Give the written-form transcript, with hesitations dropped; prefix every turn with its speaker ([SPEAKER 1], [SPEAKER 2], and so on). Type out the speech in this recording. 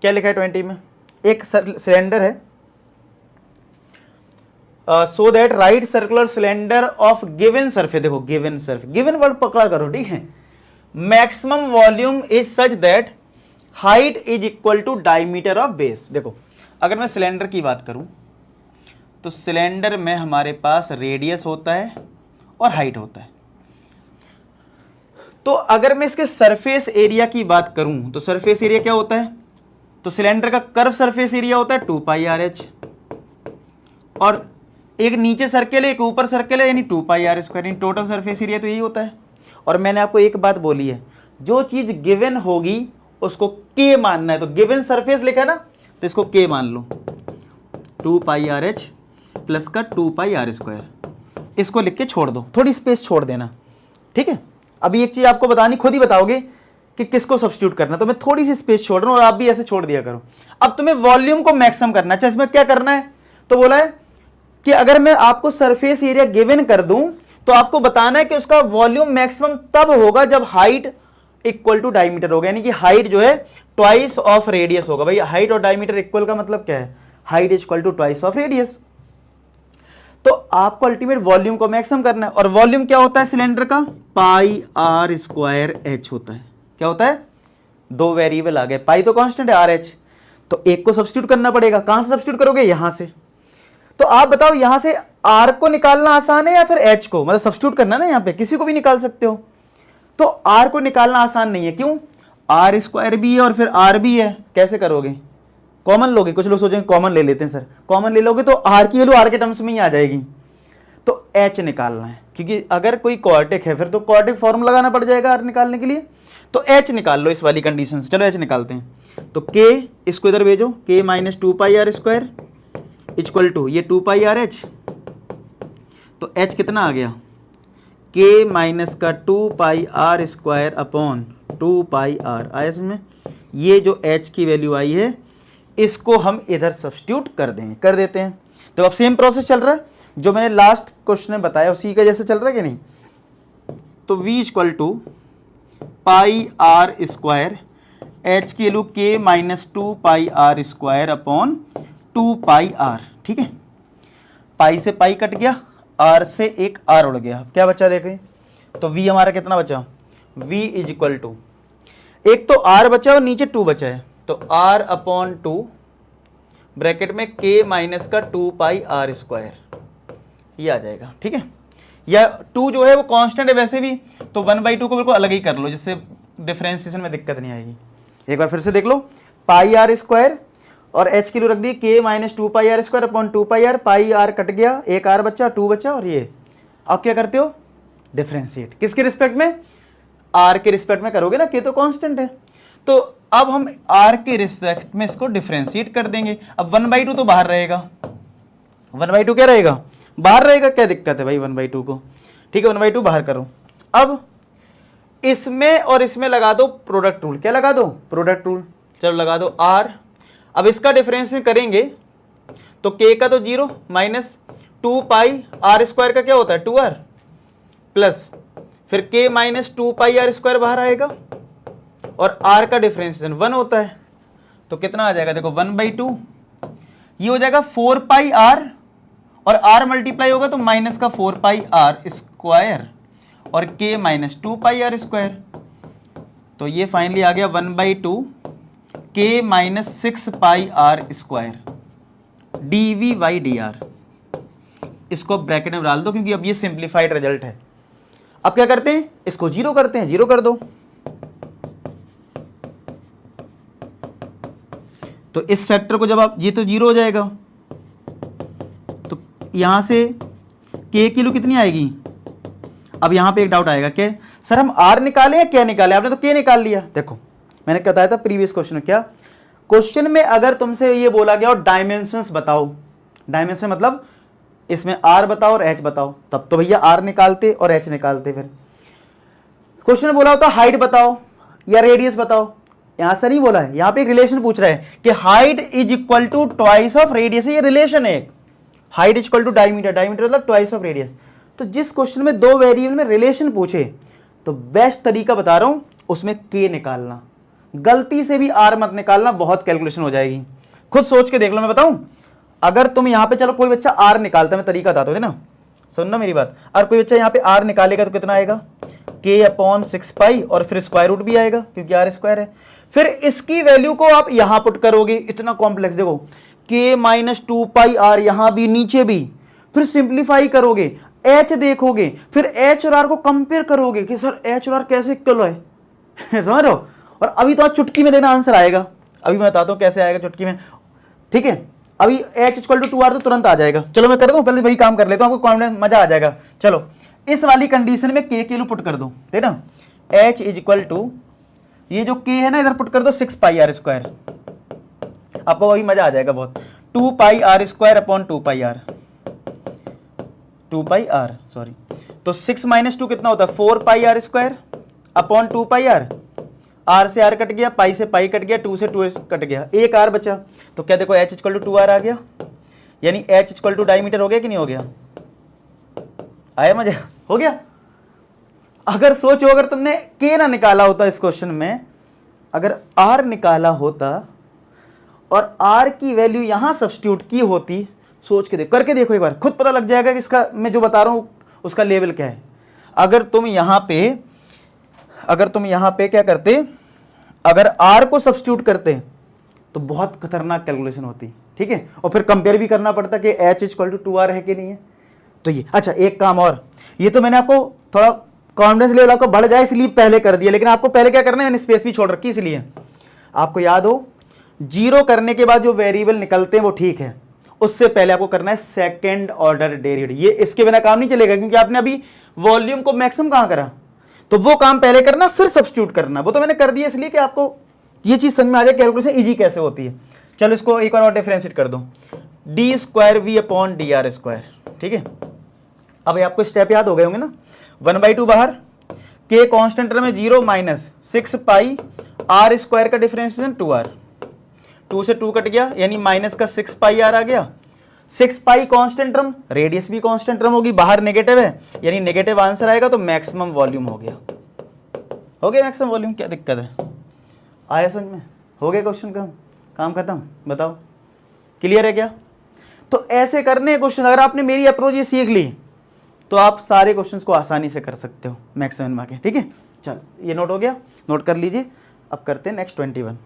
[SPEAKER 1] क्या लिखा है 20 में, एक सिलेंडर है, so that right circular cylinder of given surface, देखो गिवन सरफेस, गिवन वर्ड पकड़ा करो, ठीक है, maximum volume is such that height is equal to diameter of base. देखो अगर मैं सिलेंडर की बात करूं तो सिलेंडर में हमारे पास रेडियस होता है और हाइट होता है। तो अगर मैं इसके सरफेस एरिया की बात करूं तो सरफेस एरिया क्या होता है, तो सिलेंडर का कर्व सरफेस एरिया होता है 2πr(h), और एक नीचे सर्कल है एक ऊपर सर्कल है, यानी 2πr², यानी टोटल सरफेस एरिया तो यही होता है। और मैंने आपको एक बात बोली है, जो चीज गिवन होगी उसको k मानना है, तो गिवन सरफेस लिखा है ना, तो इसको k मान लो, 2πr(h) प्लस का 2πr², इसको लिख के छोड़ दो, थोड़ी स्पेस छोड़ देना, ठीक है। अभी एक चीज आपको बतानी, खुद ही बताओगे कि किसको सब्स्टिट्यूट करना, तो मैं थोड़ी सी स्पेस छोड़ रहा हूं और आप भी ऐसे छोड़ दिया करो। अब तुम्हें वॉल्यूम को मैक्सिमम करना है, अच्छा इसमें क्या करना है, तो बोला है कि अगर मैं आपको सरफेस एरिया गिवन कर दूं तो आपको बताना है कि उसका वॉल्यूम मैक्सिमम तब होगा जब हाइट इक्वल टू डायमीटर होगा, यानी कि हाइट जो है ट्वाइस ऑफ रेडियस होगा। भाई हाइट और डायमीटर इक्वल का मतलब क्या है, height is equal to twice of radius. तो आपको अल्टीमेट वॉल्यूम को मैक्सिमम करना है, और वॉल्यूम क्या होता है सिलेंडर का, πr² होता है। क्या होता है, दो वेरिएबल आ गए, पाई तो कांस्टेंट है, RH तो एक को सब्स्टिट्यूट करना पड़ेगा। कहां से सब्स्टिट्यूट करोगे, यहां से। तो आप बताओ यहां से R को निकालना आसान है या फिर H को, मतलब सब्स्टिट्यूट करना ना, यहां पे किसी को भी निकाल सकते हो। तो R को निकालना आसान नहीं है, क्यों, R² भी है और फिर R भी है, कैसे करोगे, कॉमन लोगे। कुछ लोग सोचेंगे कॉमन ले लेते हैं सर, कॉमन ले लोगे तो R की वैल्यू R के टर्म्स में ही आ जाएगी। तो H निकालना है, क्योंकि अगर कोई क्वाड्रेटिक है फिर तो क्वाड्रेटिक फॉर्मूला लगाना पड़ जाएगा R निकालने के लिए। तो H निकाल लो इस वाली कंडीशन से, चलो H निकालते हैं। तो K, इसको इधर भेजो, K minus 2πr² equal to ये 2πrH, तो H कितना आ गया, K माइनस का 2πr² अपॉन 2πr आया समझ। ये जो H की वैल्यू आई है इसको हम इधर सब्स्टिट्यूट कर देते हैं। तो अब सेम प्रोसेस चल रहा है जो मैंने लास्ट क्वेश्चन में बताया, उसी का जैसे चल रहा है कि नहीं। तो V equal to πr², H की value K minus 2πr² upon 2πr, ठीक है। पाई से पाई कट गया, R से एक R उड़ गया, क्या बचा देखें, तो V हमारा कितना बचा, V इज इक्वल टू, एक तो R बचा और नीचे 2 बचा है, तो R अपॉन 2 ब्रैकेट में K माइनस का 2πr², ये आ जाएगा, ठीक है। या 2 जो है वो कांस्टेंट है वैसे भी, तो 1/2 को बिल्कुल अलग ही कर लो, जिससे डिफरेंशिएशन में दिक्कत नहीं आएगी। एक बार फिर से देख लो, πr² और H की वैल्यू रख दी K minus 2πr² upon 2πr, पाई R कट गया, एक R बचा, 2 बचा, और ये अब क्या करते हो, डिफरेंशिएट किसके रिस्पेक्ट में, R के रिस्पेक्ट में करोगे ना, K तो कांस्टेंट है। तो अब हम R के रिस्पेक्ट में इसको डिफरेंशिएट कर देंगे। अब 1/2 तो बाहर रहेगा, 1/2 क्या रहेगा, बाहर रहेगा, क्या दिक्कत है भाई 1/2 को, ठीक है, 1/2 बाहर करो। अब इसमें और इसमें लगा दो प्रोडक्ट रूल, क्या लगा दो, प्रोडक्ट रूल, चलो लगा दो R। अब इसका डिफरेंशिएट करेंगे तो K का तो 0 माइनस 2πr² का क्या होता है 2R, प्लस फिर K माइनस 2πr² बाहर आएगा, और R का डिफरेंशिएशन 1 होता है, तो कितना आ जाएगा, देखो 1/2, ये हो जाएगा 4πr, और R मल्टीप्लाई होगा तो माइनस का 4πr² और K माइनस 2πr², तो ये फाइनली आ गया 1/2 K माइनस 6πr² dV/dr। इसको ब्रैकेट में डाल दो क्योंकि अब ये सिंप्लीफाइड रिजल्ट है। अब क्या करते हैं, इसको 0 करते हैं, 0 कर दो, तो इस फैक्टर को जब आप, ये तो 0 हो जाएगा, तो यहां से K की वैल्यू कितनी आएगी। अब यहां पे एक डाउट आएगा, क्या सर हम R निकालें या क्या निकालें, आपने तो K निकाल लिया। देखो मैंने बताया था प्रीवियस क्वेश्चन में, क्या क्वेश्चन में अगर तुमसे ये बोला गया और डायमेंशंस बताओ, डायमेंशन मतलब इसमें R बताओ और H बताओ, तब तो भैया R निकालते और H निकालते। फिर क्वेश्चन में बोला होता हाइट बताओ या रेडियस बताओ, यहां से नहीं बोला है, यहां पे एक रिलेशन पूछ रहा है कि height is equal to twice of radius, ये रिलेशन है, height is equal to diameter, diameter मतलब ट्वाइस ऑफ रेडियस। तो जिस क्वेश्चन में दो वेरिएबल में रिलेशन पूछे तो बेस्ट तरीका बता रहा हूं उसमें K निकालना, गलती से भी आर मत निकालना, बहुत कैलकुलेशन हो जाएगी। खुद सोच के देख लो, मैं बताऊं, अगर तुम यहां पे, चलो कोई बच्चा आर निकालता है, मैं तरीका बताता हूं ना, सुनना मेरी बात। और कोई बच्चा यहां पे आर निकालेगा तो कितना आएगा, k अपॉन 6 पाई, और फिर स्क्वायर रूट भी आएगा क्योंकि आर स्क्वायर है। फिर इसकी वैल्यू को आप यहां पुट करोगे, इतना कॉम्प्लेक्स, देखो k माइनस 2 पाई आर, यहां भी नीचे भी, फिर सिंप्लीफाई करोगे, h देखोगे, फिर h और r को कंपेयर करोगे कि सर h और r कैसे इक्वल है समझ रहे हो। और अभी तो आप चुटकी में देना आंसर आएगा, अभी मैं बताता हूं कैसे आएगा चुटकी में, ठीक है। अभी h इक्वल टू 2r तो तुरंत आ जाएगा। चलो मैं कर दूं, पहले वही काम कर लेता हूं, आपको कॉन्फिडेंस, मजा आ जाएगा। चलो इस वाली कंडीशन में k की वैल्यू पुट कर दो, ठीक है ना। h इज इक्वल टू, ये जो k है ना इधर पुट कर दो 6 पाई आर स्क्वायर, आपको वही मजा आ जाएगा बहुत। 2 pi R square upon 2 pi R, 2 pi R sorry, तो 6 माइनस 2 कितना होता है, 4 pi R square upon 2 pi R, R से आर कट गया, पाई से पाई कट गया, 2 से 2 कट गया, एक आर बचा, तो क्या देखो h इक्वल टू 2r आ गया, यानी h इक्वल टू डायमीटर हो गया कि नहीं हो गया, आया मजा, हो गया। अगर सोचो, अगर तुमने k ना निकाला होता इस क्वेश्चन में, अगर r निकाला होता और r की वैल्यू यहां सब्स्टिट्यूट की होती, सोच के देखो, करके देखो एक बार, खुद पता लग जाएगा कि इसका मैं जो बता रहा हूं उसका लेवल क्या है। अगर तुम यहां पे क्या करते, अगर r को सब्स्टिट्यूट करते तो बहुत खतरनाक कैलकुलेशन होती, ठीक है। और फिर कंपेयर भी करना पड़ता कि h इक्वल टू 2r है कि नहीं है। तो ये अच्छा, एक काम और, ये तो मैंने आपको थोड़ा कॉन्फिडेंस लेवल आपको बढ़ जाए इसलिए पहले कर दिया, लेकिन आपको पहले क्या करना है, मैंने स्पेस भी छोड़ रखी इसलिए आपको याद हो, जीरो करने के बाद जो वेरिएबल निकलते हैं वो ठीक है, उससे पहले आपको करना है सेकंड ऑर्डर डेरिवेटिव। ये इसके बिना काम नहीं चलेगा, क्योंकि आपने अभी वॉल्यूम को मैक्सिमम कहां करा, तो वो काम पहले करना फिर सब्स्टिट्यूट करना, वो तो मैंने कर दिया इसलिए कि आपको ये चीज समझ में आ जाए कैलकुलेशन इजी कैसे होती है। चलो इसको एक बार और डिफरेंशिएट कर दो, D square V upon D R square, ठीक है। अब आपको स्टेप याद हो गए होंगे ना, 1/2 बाहर, के कांस्टेंट में 0 माइनस 6 पाई आर स्क्वायर का डिफरेंशिएशन 2r, 2 से 2 कट गया, यानी माइनस का 6 पाई आर आ गया, 6 पाई कांस्टेंट टर्म, रेडियस भी कांस्टेंट टर्म होगी, बाहर नेगेटिव है यानी नेगेटिव आंसर आएगा, तो मैक्सिमम वॉल्यूम हो गया, मैक्सिमम वॉल्यूम, क्या दिक्कत है, आया समझ में, हो गया क्वेश्चन का काम खत्म, बताओ क्लियर है क्या। तो ऐसे करने क्वेश्चन, अगर आपने मेरी अप्रोच ये सीख ली तो आप सारे क्वेश्चंस को आसानी से कर सकते हो मैक्सिमम के, ठीक है। चल ये नोट हो गया, नोट कर लीजिए। अब करते हैं नेक्स्ट 21।